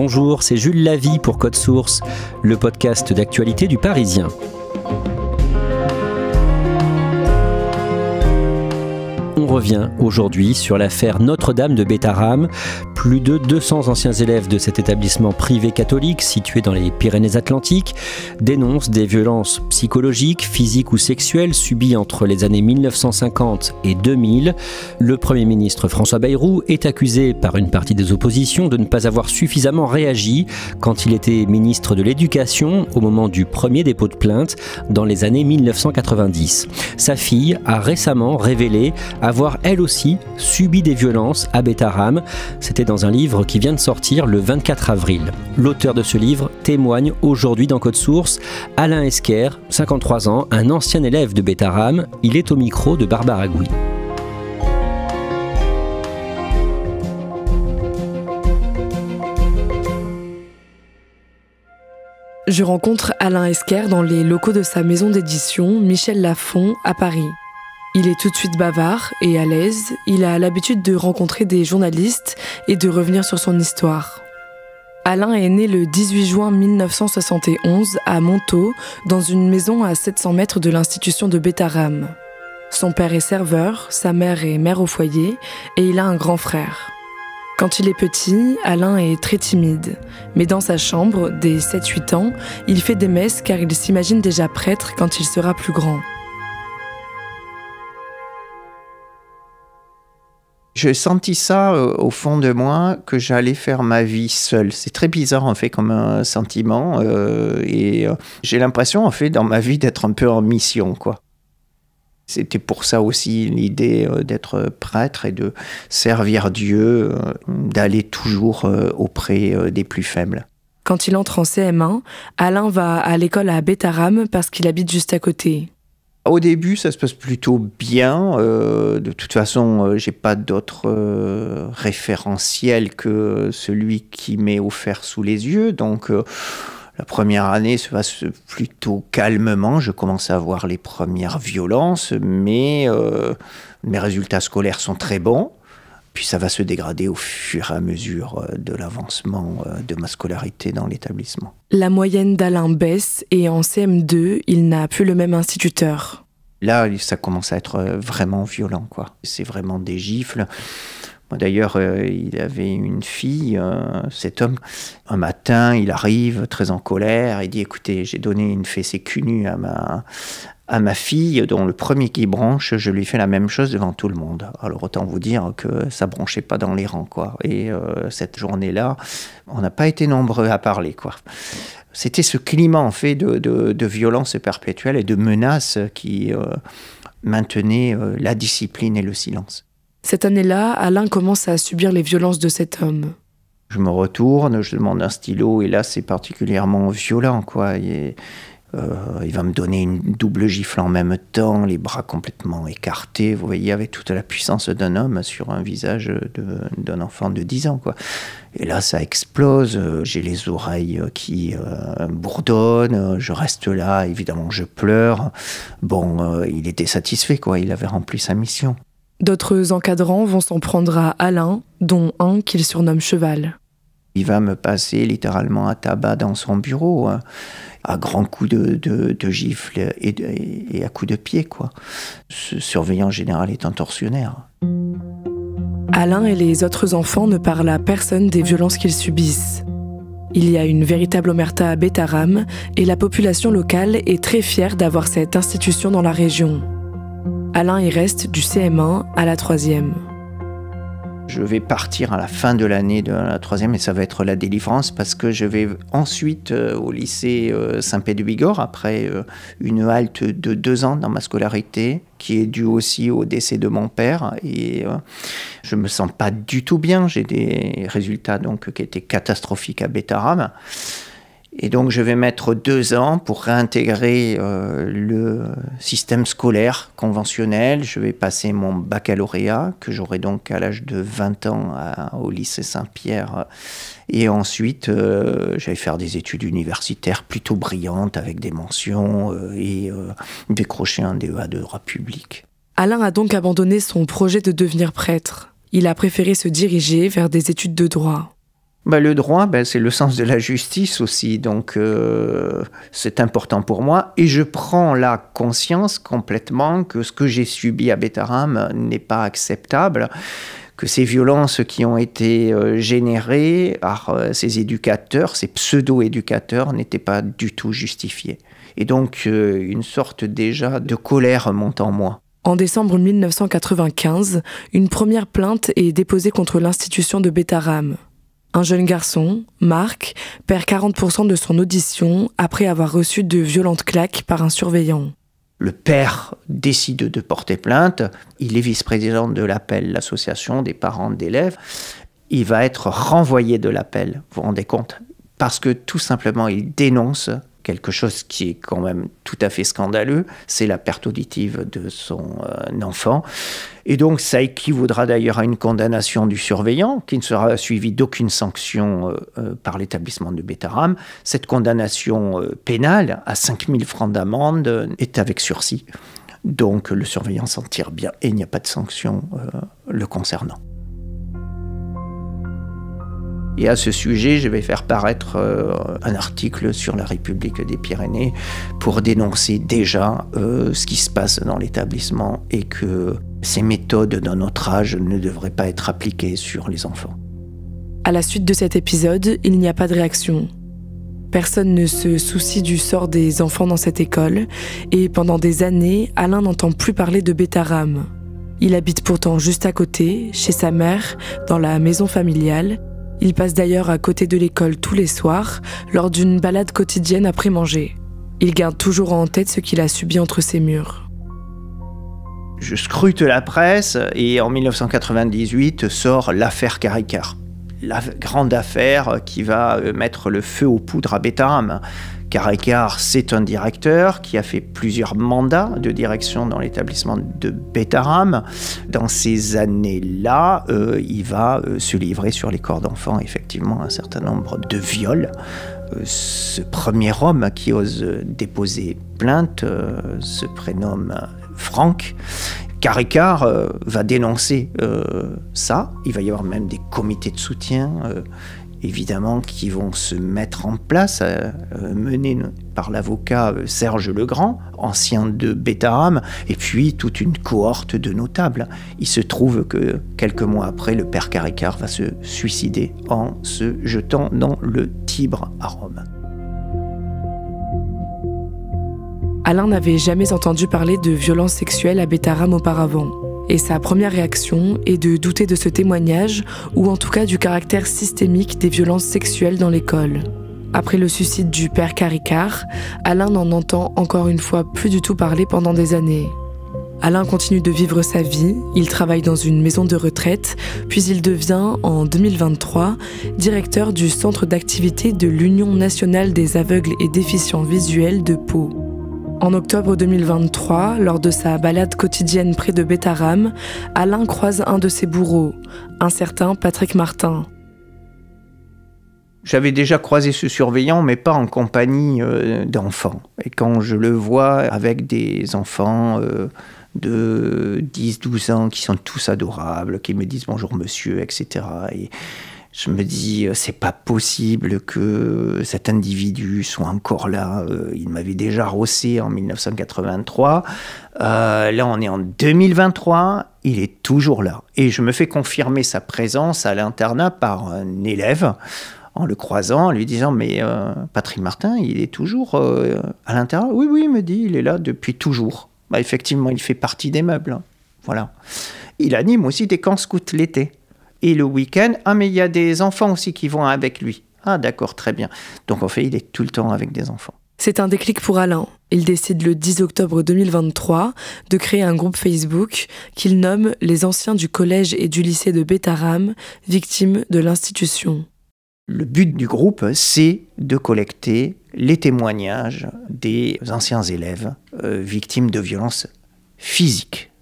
Bonjour, c'est Jules Lavie pour Code Source, le podcast d'actualité du Parisien. On revient aujourd'hui sur l'affaire Notre-Dame de Bétharram. Plus de 200 anciens élèves de cet établissement privé catholique situé dans les Pyrénées-Atlantiques dénoncent des violences psychologiques, physiques ou sexuelles subies entre les années 1950 et 2000. Le Premier ministre François Bayrou est accusé par une partie des oppositions de ne pas avoir suffisamment réagi quand il était ministre de l'Éducation au moment du premier dépôt de plainte dans les années 1990. Sa fille a récemment révélé avoir elle aussi subi des violences à Bétharram. C'était dans un livre qui vient de sortir le 24 avril. L'auteur de ce livre témoigne aujourd'hui dans Code Source. Alain Esquer, 53 ans, un ancien élève de Bétharram. Il est au micro de Barbara Gouy. Je rencontre Alain Esquer dans les locaux de sa maison d'édition Michel Lafon à Paris. Il est tout de suite bavard et à l'aise, il a l'habitude de rencontrer des journalistes et de revenir sur son histoire. Alain est né le 18 juin 1971 à Montaut, dans une maison à 700 mètres de l'institution de Bétharram. Son père est serveur, sa mère est mère au foyer et il a un grand frère. Quand il est petit, Alain est très timide. Mais dans sa chambre, dès 7-8 ans, il fait des messes car il s'imagine déjà prêtre quand il sera plus grand. J'ai senti ça au fond de moi, que j'allais faire ma vie seule. C'est très bizarre en fait comme un sentiment et j'ai l'impression en fait dans ma vie d'être un peu en mission, quoi. C'était pour ça aussi l'idée d'être prêtre et de servir Dieu, d'aller toujours auprès des plus faibles. Quand il entre en CM1, Alain va à l'école à Bétharram parce qu'il habite juste à côté. Au début, ça se passe plutôt bien. De toute façon, j'ai pas d'autre référentiel que celui qui m'est offert sous les yeux. Donc, la première année se passe plutôt calmement. Je commence à voir les premières violences, mais mes résultats scolaires sont très bons. Puis ça va se dégrader au fur et à mesure de l'avancement de ma scolarité dans l'établissement. La moyenne d'Alain baisse et en CM2, il n'a plus le même instituteur. Là, ça commence à être vraiment violent, quoi. C'est vraiment des gifles. Moi, d'ailleurs, il avait une fille, cet homme. Un matin, il arrive très en colère. Il dit, écoutez, j'ai donné une fessée cul nu à ma fille, dont le premier qui bronche, je lui fais la même chose devant tout le monde. Alors autant vous dire que ça bronchait pas dans les rangs, quoi. Et cette journée-là, on n'a pas été nombreux à parler, quoi. C'était ce climat en fait de violence perpétuelle et de menaces qui maintenait la discipline et le silence. Cette année-là, Alain commence à subir les violences de cet homme. Je me retourne, je demande un stylo et là c'est particulièrement violent, quoi. Il va me donner une double gifle en même temps, les bras complètement écartés, vous voyez, avec toute la puissance d'un homme sur un visage d'un enfant de 10 ans, quoi. Et là, ça explose, j'ai les oreilles qui bourdonnent, je reste là, évidemment, je pleure. Bon, il était satisfait, quoi, il avait rempli sa mission. D'autres encadrants vont s'en prendre à Alain, dont un qu'il surnomme Cheval. Il va me passer littéralement à tabac dans son bureau, à grands coups de gifles et à coups de pied, quoi. Ce surveillant général est un tortionnaire. Alain et les autres enfants ne parlent à personne des violences qu'ils subissent. Il y a une véritable omerta à Bétharram et la population locale est très fière d'avoir cette institution dans la région. Alain y reste du CM1 à la 3e. Je vais partir à la fin de l'année de la 3e et ça va être la délivrance parce que je vais ensuite au lycée Saint-Pé-de-Bigorre après une halte de 2 ans dans ma scolarité qui est due aussi au décès de mon père et je me sens pas du tout bien. J'ai des résultats donc qui étaient catastrophiques à Bétharram. Et donc, je vais mettre 2 ans pour réintégrer le système scolaire conventionnel. Je vais passer mon baccalauréat, que j'aurai donc à l'âge de 20 ans au lycée Saint-Pierre. Et ensuite, je vais faire des études universitaires plutôt brillantes, avec des mentions, et décrocher un DEA de droit public. Alain a donc abandonné son projet de devenir prêtre. Il a préféré se diriger vers des études de droit. Le droit, c'est le sens de la justice aussi, donc c'est important pour moi. Et je prends la conscience complètement que ce que j'ai subi à Betaram n'est pas acceptable, que ces violences qui ont été générées par ces éducateurs, ces pseudo-éducateurs, n'étaient pas du tout justifiées. Et donc une sorte déjà de colère monte en moi. En décembre 1995, une première plainte est déposée contre l'institution de Betaram. Un jeune garçon, Marc, perd 40% de son audition après avoir reçu de violentes claques par un surveillant. Le père décide de porter plainte. Il est vice-président de l'APEL, l'association des parents d'élèves. Il va être renvoyé de l'APEL, vous vous rendez compte? Parce que tout simplement, il dénonce quelque chose qui est quand même tout à fait scandaleux, c'est la perte auditive de son enfant. Et donc ça équivaudra d'ailleurs à une condamnation du surveillant, qui ne sera suivie d'aucune sanction par l'établissement de Betaram. Cette condamnation pénale à 5 000 francs d'amende est avec sursis. Donc le surveillant s'en tire bien et il n'y a pas de sanction le concernant. Et à ce sujet, je vais faire paraître un article sur la République des Pyrénées pour dénoncer déjà ce qui se passe dans l'établissement et que ces méthodes d'un autre âge ne devraient pas être appliquées sur les enfants. À la suite de cet épisode, il n'y a pas de réaction. Personne ne se soucie du sort des enfants dans cette école et pendant des années, Alain n'entend plus parler de Betaram. Il habite pourtant juste à côté, chez sa mère, dans la maison familiale. Il passe d'ailleurs à côté de l'école tous les soirs, lors d'une balade quotidienne après manger. Il garde toujours en tête ce qu'il a subi entre ses murs. Je scrute la presse et en 1998 sort l'affaire Caricart. La grande affaire qui va mettre le feu aux poudres à Betaram. Caricart, c'est un directeur qui a fait plusieurs mandats de direction dans l'établissement de Betaram. Dans ces années-là, il va se livrer sur les corps d'enfants, effectivement, un certain nombre de viols. Ce premier homme qui ose déposer plainte se prénomme Franck. Caricart va dénoncer ça. Il va y avoir même des comités de soutien évidemment, qui vont se mettre en place, menés par l'avocat Serge Legrand, ancien de Betaram, et puis toute une cohorte de notables. Il se trouve que quelques mois après, le père Caricart va se suicider en se jetant dans le Tibre à Rome. Alain n'avait jamais entendu parler de violences sexuelles à Betaram auparavant. Et sa première réaction est de douter de ce témoignage, ou en tout cas du caractère systémique des violences sexuelles dans l'école. Après le suicide du père Caricart, Alain n'en entend encore une fois plus du tout parler pendant des années. Alain continue de vivre sa vie, il travaille dans une maison de retraite, puis il devient, en 2023, directeur du centre d'activité de l'Union nationale des aveugles et déficients visuels de Pau. En octobre 2023, lors de sa balade quotidienne près de Betaram, Alain croise un de ses bourreaux, un certain Patrick Martin. J'avais déjà croisé ce surveillant, mais pas en compagnie d'enfants. Et quand je le vois avec des enfants de 10-12 ans qui sont tous adorables, qui me disent « bonjour monsieur », etc. Et je me dis, c'est pas possible que cet individu soit encore là. Il m'avait déjà rossé en 1983. Là, on est en 2023. Il est toujours là. Et je me fais confirmer sa présence à l'internat par un élève en le croisant, en lui disant, mais Patrick Martin, il est toujours à l'internat? Oui, oui, il me dit, il est là depuis toujours. Bah, effectivement, il fait partie des meubles. Hein. Voilà. Il anime aussi des camps scouts l'été. Et le week-end, mais il y a des enfants aussi qui vont avec lui. Ah d'accord, très bien. Donc en fait, il est tout le temps avec des enfants. C'est un déclic pour Alain. Il décide le 10 octobre 2023 de créer un groupe Facebook qu'il nomme « Les anciens du collège et du lycée de Betaram, victimes de l'institution ». Le but du groupe, c'est de collecter les témoignages des anciens élèves victimes de violences physiques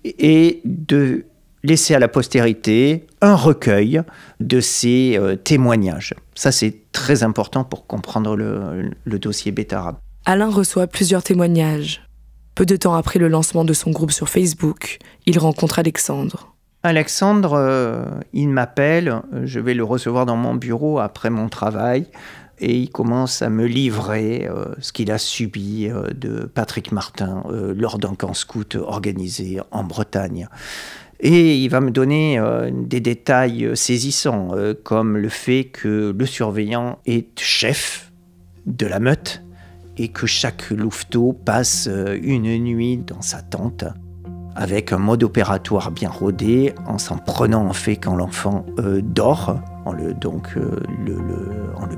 et de laisser à la postérité un recueil de ces témoignages. Ça, c'est très important pour comprendre le dossier Betaram. Alain reçoit plusieurs témoignages. Peu de temps après le lancement de son groupe sur Facebook, il rencontre Alexandre. Alexandre, il m'appelle, je vais le recevoir dans mon bureau après mon travail et il commence à me livrer ce qu'il a subi de Patrick Martin lors d'un camp scout organisé en Bretagne. Et il va me donner des détails saisissants, comme le fait que le surveillant est chef de la meute et que chaque louveteau passe une nuit dans sa tente avec un mode opératoire bien rodé, en s'en prenant en fait quand l'enfant dort, en le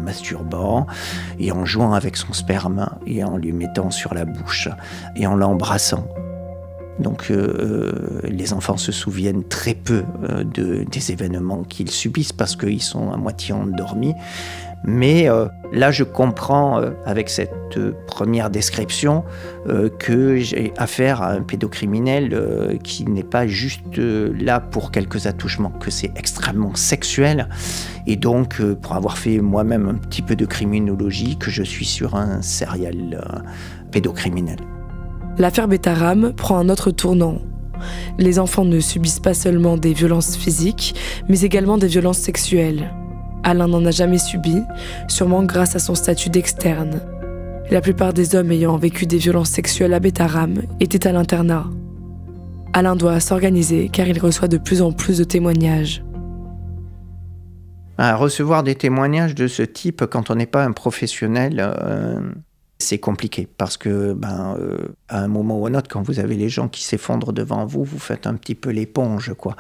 masturbant et en jouant avec son sperme et en lui mettant sur la bouche et en l'embrassant. Donc les enfants se souviennent très peu des événements qu'ils subissent parce qu'ils sont à moitié endormis. Mais là, je comprends, avec cette première description, que j'ai affaire à un pédocriminel qui n'est pas juste là pour quelques attouchements, que c'est extrêmement sexuel. Et donc, pour avoir fait moi-même un petit peu de criminologie, que je suis sur un serial pédocriminel. L'affaire Betaram prend un autre tournant. Les enfants ne subissent pas seulement des violences physiques, mais également des violences sexuelles. Alain n'en a jamais subi, sûrement grâce à son statut d'externe. La plupart des hommes ayant vécu des violences sexuelles à Betaram étaient à l'internat. Alain doit s'organiser car il reçoit de plus en plus de témoignages. Recevoir des témoignages de ce type quand on n'est pas un professionnel, c'est compliqué parce que à un moment ou à un autre, quand vous avez les gens qui s'effondrent devant vous, vous faites un petit peu l'éponge, quoi.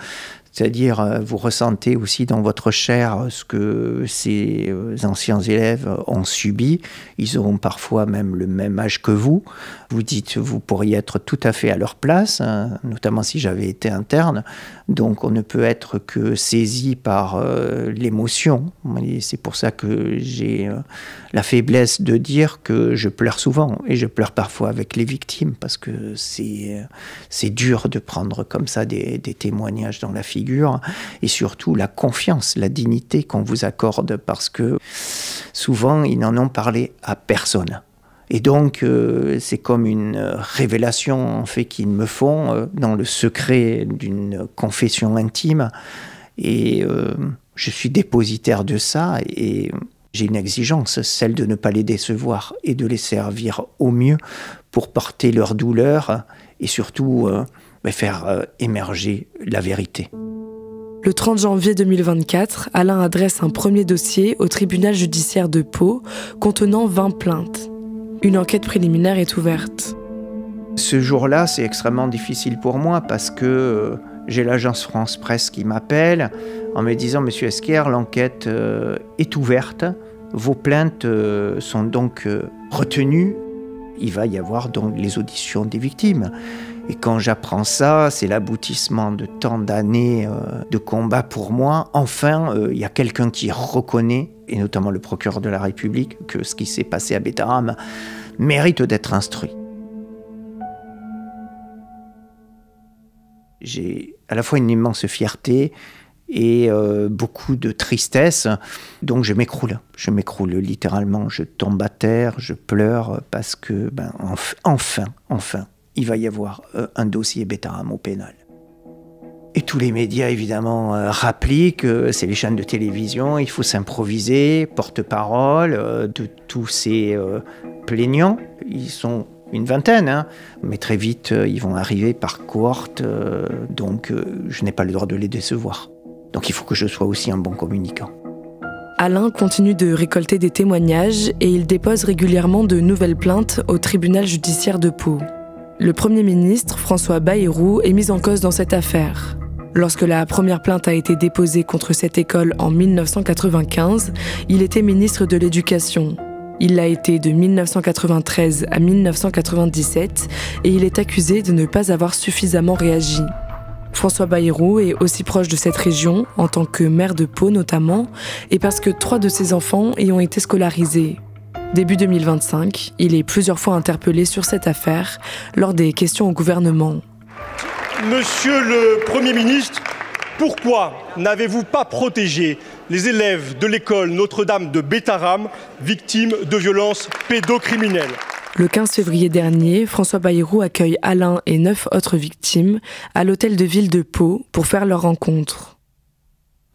C'est-à-dire, vous ressentez aussi dans votre chair ce que ces anciens élèves ont subi. Ils auront parfois même le même âge que vous. Vous dites, vous pourriez être tout à fait à leur place, hein, notamment si j'avais été interne. Donc, on ne peut être que saisi par l'émotion. Et c'est pour ça que j'ai la faiblesse de dire que je pleure souvent. Et je pleure parfois avec les victimes, parce que c'est dur de prendre comme ça des témoignages dans la figure. Et surtout la confiance, la dignité qu'on vous accorde, parce que souvent ils n'en ont parlé à personne. Et donc c'est comme une révélation en fait qu'ils me font dans le secret d'une confession intime. Et je suis dépositaire de ça et j'ai une exigence, celle de ne pas les décevoir et de les servir au mieux pour porter leur douleur et surtout faire émerger la vérité. Le 30 janvier 2024, Alain adresse un premier dossier au tribunal judiciaire de Pau contenant 20 plaintes. Une enquête préliminaire est ouverte. Ce jour-là, c'est extrêmement difficile pour moi parce que j'ai l'agence France Presse qui m'appelle en me disant « Monsieur Esquer, l'enquête est ouverte, vos plaintes sont donc retenues, il va y avoir donc les auditions des victimes ». Et quand j'apprends ça, c'est l'aboutissement de tant d'années de combat pour moi. Enfin, il y a quelqu'un qui reconnaît, et notamment le procureur de la République, que ce qui s'est passé à Betaram mérite d'être instruit. J'ai à la fois une immense fierté et beaucoup de tristesse. Donc je m'écroule littéralement. Je tombe à terre, je pleure parce que, enfin, il va y avoir un dossier Betaram au pénal. Et tous les médias, évidemment, rappellent que c'est les chaînes de télévision, il faut s'improviser, porte-parole de tous ces plaignants. Ils sont une vingtaine, hein, mais très vite, ils vont arriver par cohorte, donc je n'ai pas le droit de les décevoir. Donc il faut que je sois aussi un bon communicant. Alain continue de récolter des témoignages et il dépose régulièrement de nouvelles plaintes au tribunal judiciaire de Pau. Le Premier ministre, François Bayrou, est mis en cause dans cette affaire. Lorsque la première plainte a été déposée contre cette école en 1995, il était ministre de l'Éducation. Il l'a été de 1993 à 1997 et il est accusé de ne pas avoir suffisamment réagi. François Bayrou est aussi proche de cette région, en tant que maire de Pau notamment, et parce que 3 de ses enfants y ont été scolarisés. Début 2025, il est plusieurs fois interpellé sur cette affaire lors des questions au gouvernement. Monsieur le Premier ministre, pourquoi n'avez-vous pas protégé les élèves de l'école Notre-Dame de Betaram, victimes de violences pédocriminelles ? Le 15 février dernier, François Bayrou accueille Alain et 9 autres victimes à l'hôtel de ville de Pau pour faire leur rencontre.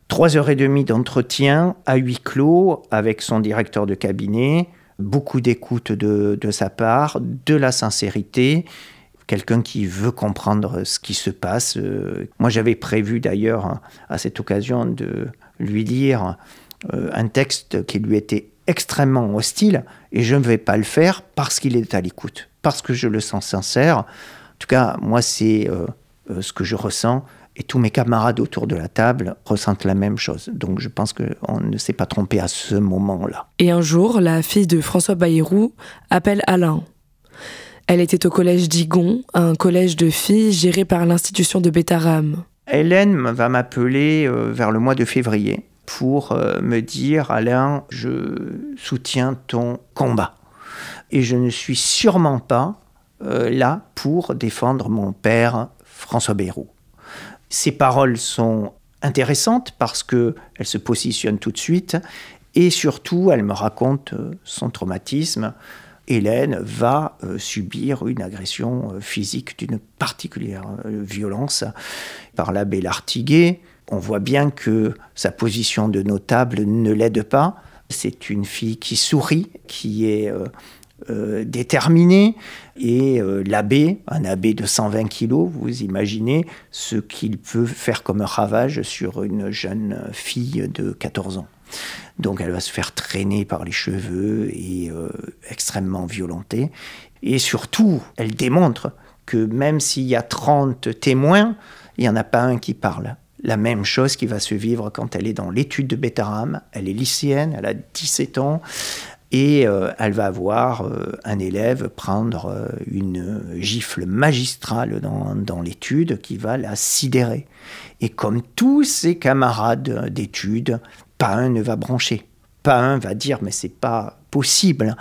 3h30 d'entretien à huis clos avec son directeur de cabinet, beaucoup d'écoute de sa part, de la sincérité, quelqu'un qui veut comprendre ce qui se passe. Moi, j'avais prévu d'ailleurs à cette occasion de lui lire un texte qui lui était extrêmement hostile, et je ne vais pas le faire parce qu'il est à l'écoute, parce que je le sens sincère. En tout cas, moi, c'est ce que je ressens, et tous mes camarades autour de la table ressentent la même chose. Donc je pense qu'on ne s'est pas trompé à ce moment-là. Et un jour, la fille de François Bayrou appelle Alain. Elle était au collège d'Igon, un collège de filles géré par l'institution de Bétarame. Hélène va m'appeler vers le mois de février pour me dire « Alain, je soutiens ton combat. Et je ne suis sûrement pas là pour défendre mon père, François Bayrou. » Ces paroles sont intéressantes parce qu'elles se positionnent tout de suite et surtout, elle me raconte son traumatisme. Hélène va subir une agression physique d'une particulière violence par l'abbé Lartiguet. On voit bien que sa position de notable ne l'aide pas. C'est une fille qui sourit, qui est déterminée. Et l'abbé, un abbé de 120 kilos, vous imaginez ce qu'il peut faire comme ravage sur une jeune fille de 14 ans. Donc elle va se faire traîner par les cheveux et extrêmement violentée. Et surtout, elle démontre que même s'il y a 30 témoins, il n'y en a pas un qui parle. La même chose qui va se vivre quand elle est dans l'étude de Bétarame. Elle est lycéenne, elle a 17 ans. Et elle va voir un élève prendre une gifle magistrale dans l'étude qui va la sidérer. Et comme tous ses camarades d'études, pas un ne va broncher. Pas un va dire « mais c'est pas possible,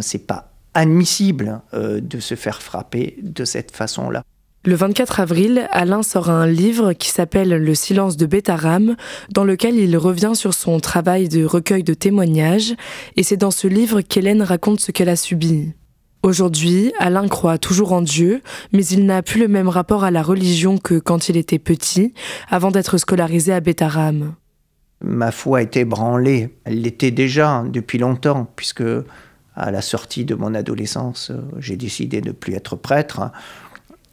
c'est pas admissible de se faire frapper de cette façon-là ». Le 24 avril, Alain sort un livre qui s'appelle « Le silence de Bétarame », dans lequel il revient sur son travail de recueil de témoignages, et c'est dans ce livre qu'Hélène raconte ce qu'elle a subi. Aujourd'hui, Alain croit toujours en Dieu, mais il n'a plus le même rapport à la religion que quand il était petit, avant d'être scolarisé à Bétarame. Ma foi était ébranlée, elle l'était déjà depuis longtemps, puisque à la sortie de mon adolescence, j'ai décidé de ne plus être prêtre,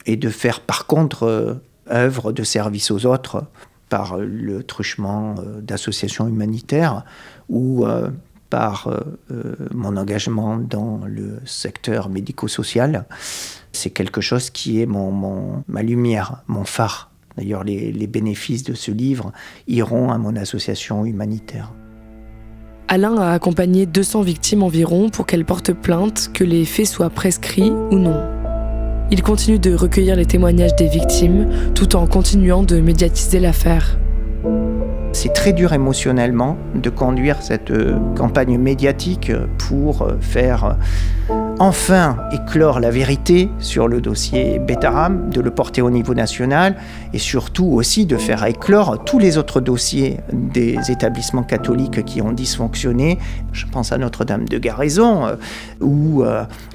et de faire par contre œuvre de service aux autres par le truchement d'associations humanitaires ou par mon engagement dans le secteur médico-social. C'est quelque chose qui est ma lumière, mon phare. D'ailleurs, les bénéfices de ce livre iront à mon association humanitaire. Alain a accompagné 200 victimes environ pour qu'elles portent plainte, que les faits soient prescrits ou non. Il continue de recueillir les témoignages des victimes, tout en continuant de médiatiser l'affaire. C'est très dur émotionnellement de conduire cette campagne médiatique pour faire enfin éclore la vérité sur le dossier Bétarame, de le porter au niveau national et surtout aussi de faire éclore tous les autres dossiers des établissements catholiques qui ont dysfonctionné. Je pense à Notre-Dame de Garaison ou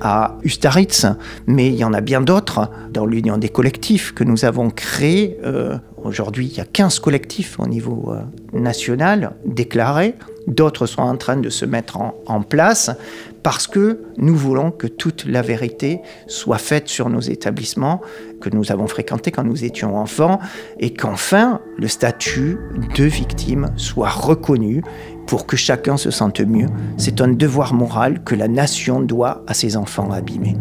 à Ustaritz, mais il y en a bien d'autres dans l'Union des collectifs que nous avons créés. Aujourd'hui, il y a 15 collectifs au niveau national déclarés. D'autres sont en train de se mettre en place parce que nous voulons que toute la vérité soit faite sur nos établissements que nous avons fréquentés quand nous étions enfants et qu'enfin le statut de victime soit reconnu pour que chacun se sente mieux. C'est un devoir moral que la nation doit à ses enfants abîmés.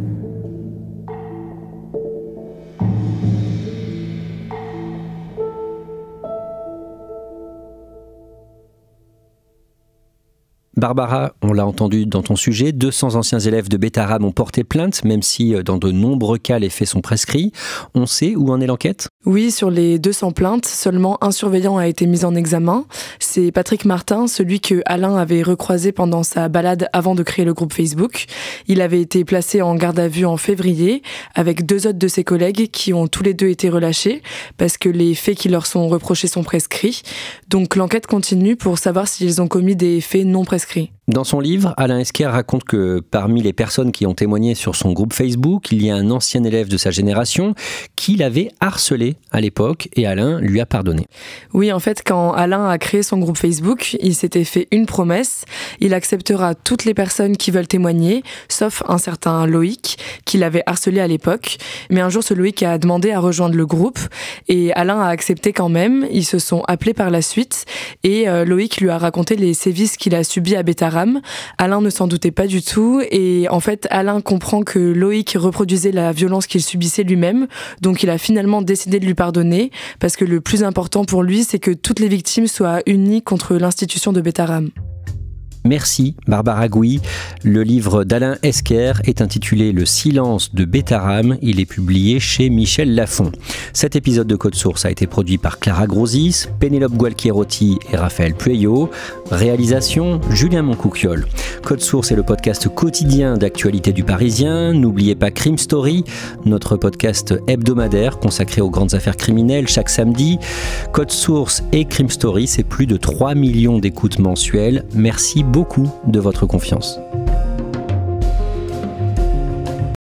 Barbara, on l'a entendu dans ton sujet, 200 anciens élèves de Bétarame ont porté plainte, même si dans de nombreux cas les faits sont prescrits. On sait où en est l'enquête ? Oui, sur les 200 plaintes, seulement un surveillant a été mis en examen. C'est Patrick Martin, celui que Alain avait recroisé pendant sa balade avant de créer le groupe Facebook. Il avait été placé en garde à vue en février, avec 2 autres de ses collègues qui ont tous les 2 été relâchés, parce que les faits qui leur sont reprochés sont prescrits. Donc l'enquête continue pour savoir s'ils ont commis des faits non prescrits. Dans son livre, Alain Esquer raconte que parmi les personnes qui ont témoigné sur son groupe Facebook, il y a un ancien élève de sa génération qui l'avait harcelé à l'époque et Alain lui a pardonné. Oui, en fait, quand Alain a créé son groupe Facebook, il s'était fait une promesse. Il acceptera toutes les personnes qui veulent témoigner, sauf un certain Loïc qui l'avait harcelé à l'époque. Mais un jour, ce Loïc a demandé à rejoindre le groupe et Alain a accepté quand même. Ils se sont appelés par la suite et Loïc lui a raconté les sévices qu'il a subis à Bétarame. Alain ne s'en doutait pas du tout et en fait Alain comprend que Loïc reproduisait la violence qu'il subissait lui-même, donc il a finalement décidé de lui pardonner parce que le plus important pour lui c'est que toutes les victimes soient unies contre l'institution de Bétarame. Merci Barbara Gouy. Le livre d'Alain Esquer est intitulé Le silence de Bétarame. Il est publié chez Michel Lafon. Cet épisode de Code Source a été produit par Clara Grosis, Pénélope Gualquierotti et Raphaël Pueyo. Réalisation Julien Moncouquiol. Code Source est le podcast quotidien d'actualité du Parisien. N'oubliez pas Crime Story, notre podcast hebdomadaire consacré aux grandes affaires criminelles chaque samedi. Code Source et Crime Story, c'est plus de 3 millions d'écoutes mensuelles. Merci beaucoup de votre confiance.